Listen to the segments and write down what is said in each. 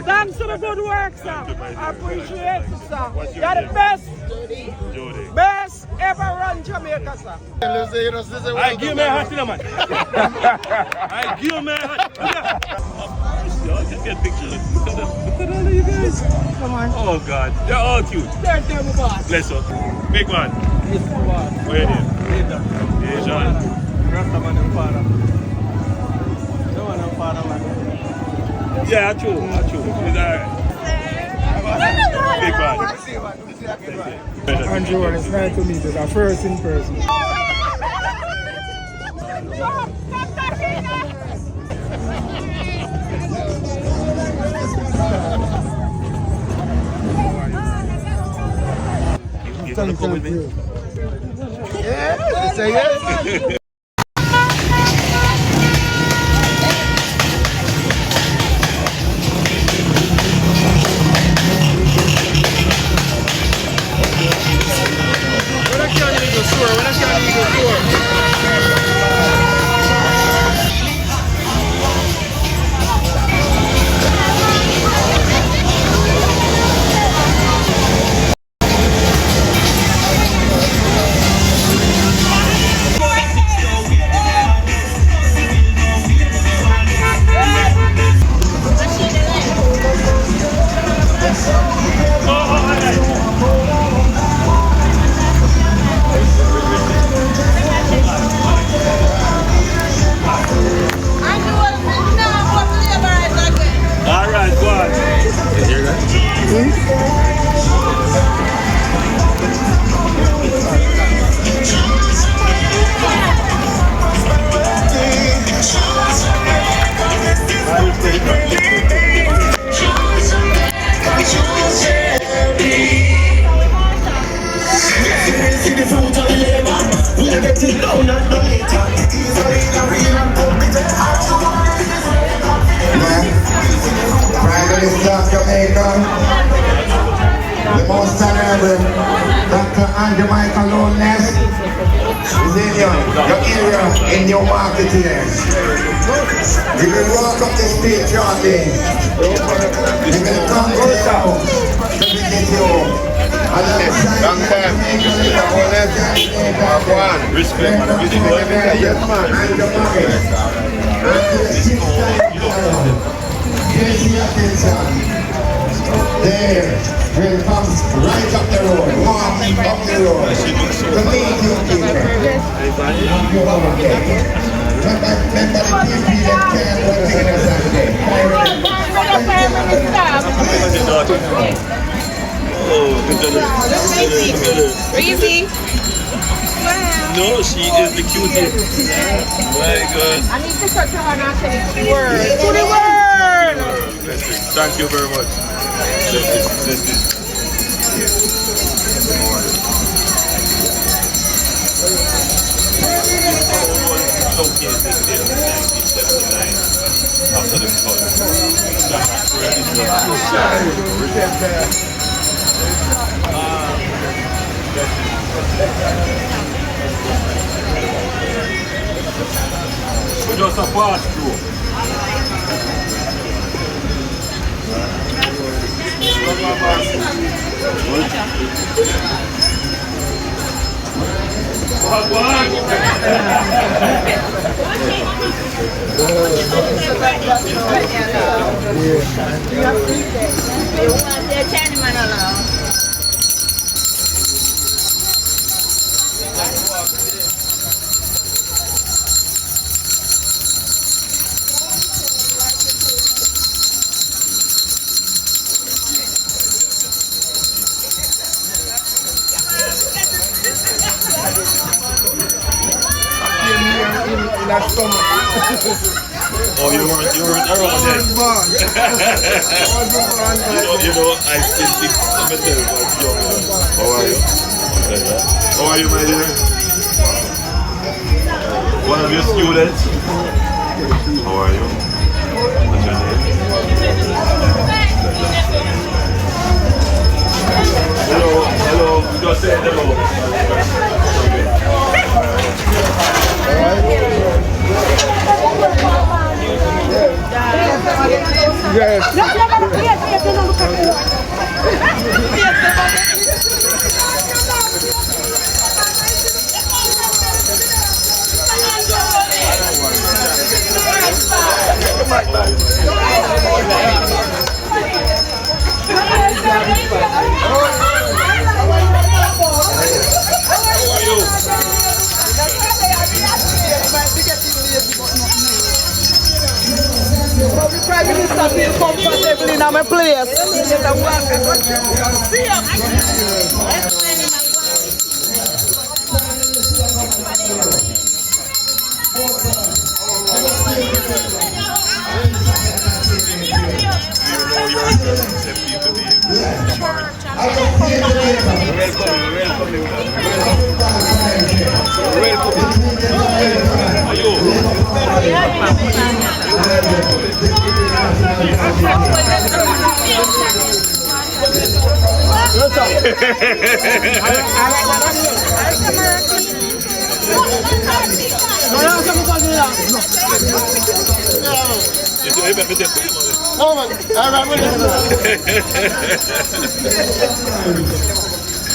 Thanks for the good work, sir. I appreciate it, sir. You're the best. Best ever run Jamaica, sir. I give me a hat in a man. I give me a hat. Just get pictures. Look at all of you guys. Come on. Oh God, they're all cute. They're the boss. Bless you. Big one. Yes, boss. Where are you? Asian. Rastaman and Father. No one and Father, man. Yeah, true. It's alright. Big one. Andrew Holness, nice to meet you. The first in person. You gonna come with me? Yeah, say yes. The most honorable Dr. Jamaica Holness is in your area in Newmarket here. We will walk up the stage shortly. We will come to you to visit you. Long time. Respect. Yes, man. There will come right up the road, walking up the road, to meet you people. Remember the people that can't work in a Saturday. Breezy. No, she is the cutest. My God. I need to talk to her now to the word. To the word! Thank you very much. After the just a pass through. Oh, you weren't around then. you know, I still think I'm a tell about young man. How are you? How are you, my dear? One of your students? How are you? What's your name? Hello, just say hello. Yes. Prime Minister feel comfortable in my place.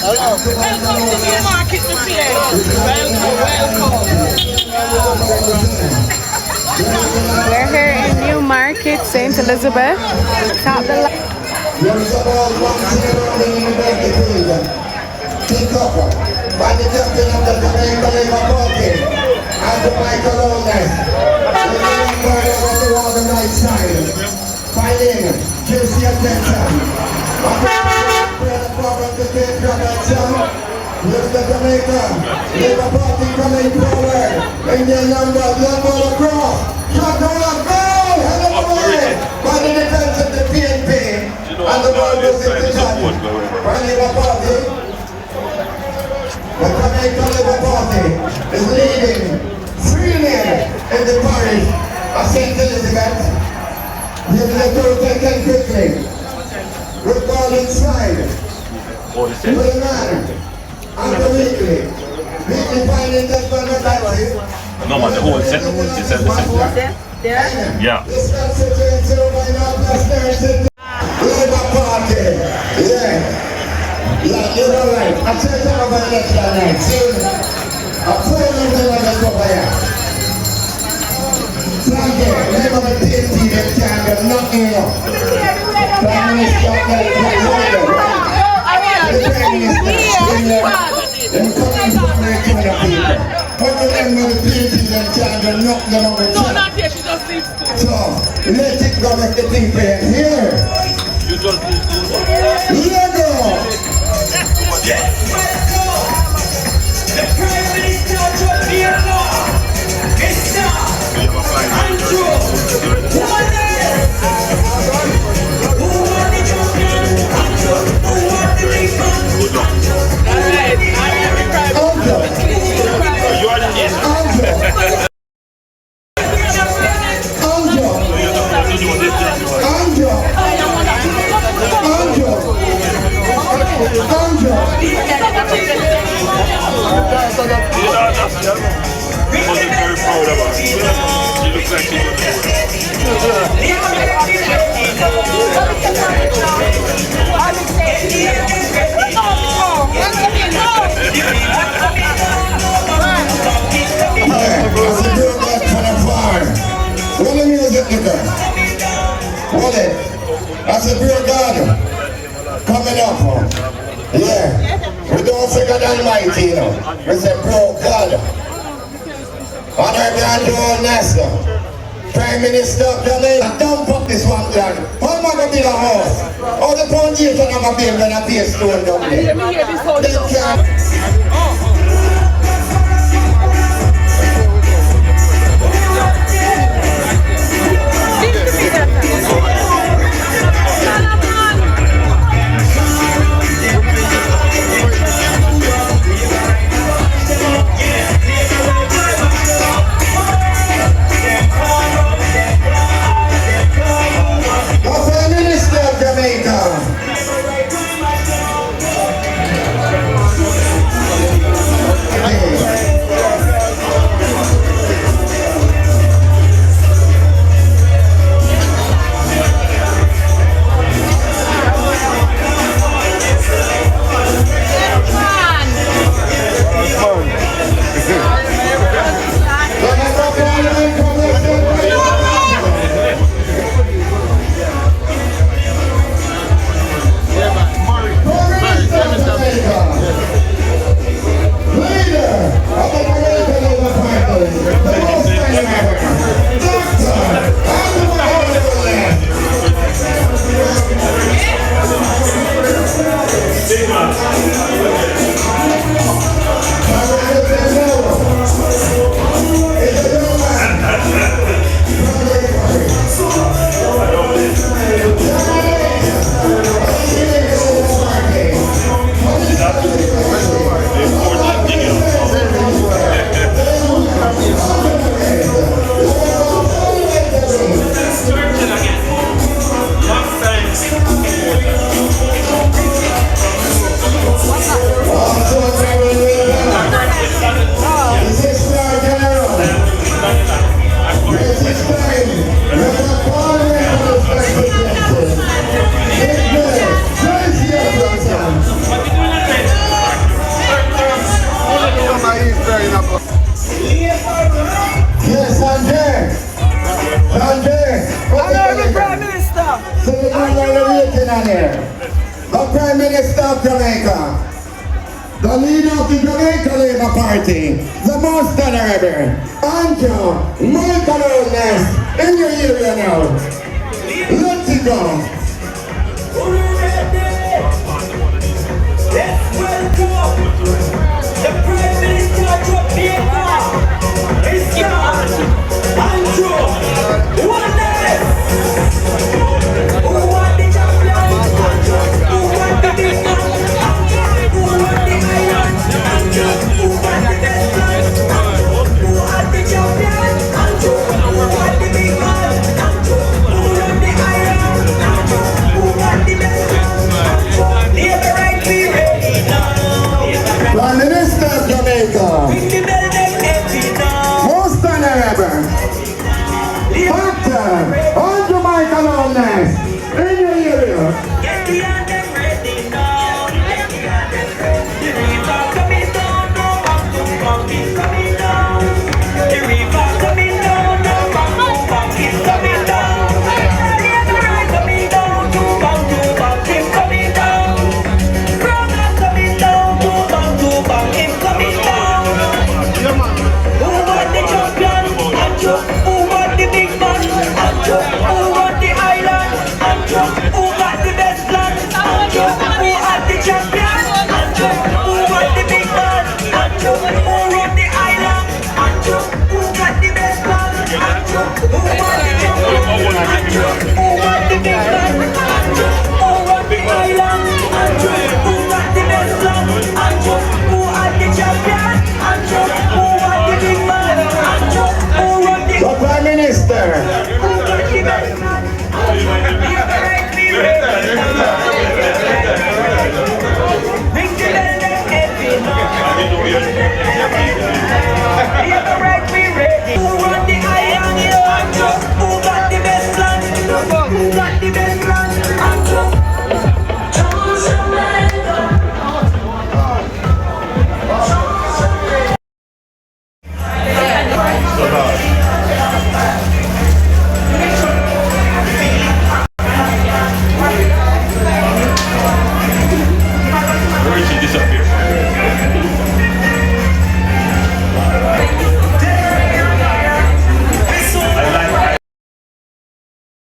Welcome to Newmarket this year. Welcome. We're here in Newmarket, St. Elizabeth. Top the line. By the captain of the Jamaica Labour Party and Jamaica Holness. The member over the right side. Filing, gives the attention. The program to take your attention. With the Jamaica Labour Party coming forward. In their number across. Shot down a goal! Head of the way! By the defense of the PNP. And the ball goes into touch. By Labour Party. The Jamaica Labour Party is leading 3-0 in the parish of St. Elizabeth. Give the goal taken quickly. With ball inside. With the man. And the weekly. Weekly finding that one of that. No man, the whole set. Yeah. This constituency by now Labour Party. Yeah. Yeah, you're all right. I said that about the next night. See, I'm playing them on the top here. Thank you. Remember the PNP that time, they're not enough. Prime Minister the Prime Minister they're coming from the people. But remember the PNP that time, they're not enough. No, not yet. She just needs to. So, let it go with the people here. You just Here go. Yes, the Prime Minister of Jamaica, Mr. Andrew Holness. Who are the champion? Andrew. Who are the big man? Andrew. Alright, I am the Prime Minister. you are the nation. I wasn't very proud of her. She looks like she's going What the music nigga? What it? That's a real God coming up. Yeah. We don't say God Almighty, you know. We say bro God. Honorable Andrew Holness, Prime Minister of Jamaica. Dump up this one plan. How am I going to build a house? How the foundation of a building and a base stone down there? Let me hear this whole They can't. while they're waiting on here. The Prime Minister of Jamaica, the leader of the Jamaica Labour Party, the most honorable, Andrew Holness, in your area now. Let's go.